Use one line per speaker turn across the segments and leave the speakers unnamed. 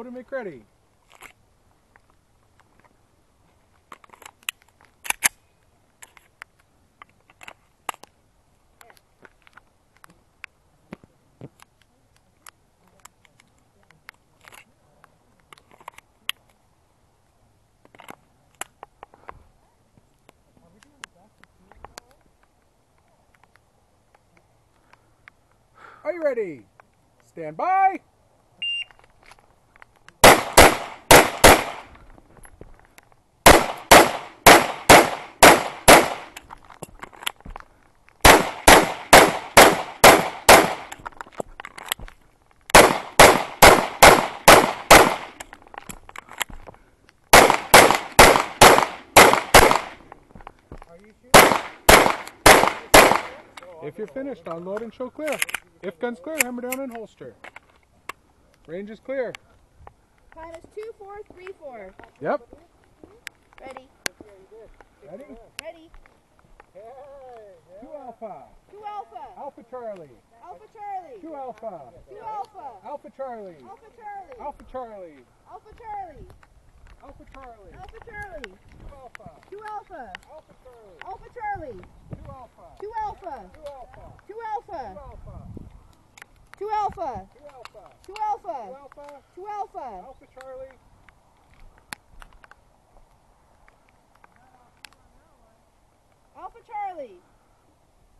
Load and make ready. Are you ready? Stand by. If you're finished, unload and show clear. If gun's clear, hammer down and holster. Range is clear.
Time is 2, 4, 3, 4.
Yep.
Ready.
Ready?
Ready.
2 Alpha.
2 Alpha.
Alpha Charlie.
Alpha Charlie.
2 Alpha.
2 Alpha.
Alpha Charlie.
Alpha Charlie.
Alpha Charlie.
Alpha Charlie.
Alpha Charlie.
Alpha Charlie.
2 Alpha.
2 Alpha.
Alpha Charlie.
Alpha Charlie.
2 Alpha.
2 Alpha.
2 Alpha.
2 Alpha.
2 Alpha.
2 Alpha.
2 Alpha.
2
2
Alpha.
Alpha.
2 Alpha.
Alpha Charlie.
Alpha Charlie.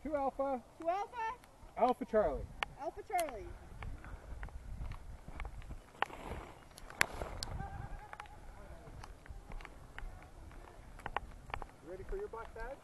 2 Alpha.
2 Alpha.
Alpha Charlie.
Alpha Charlie.
You ready for your black badge?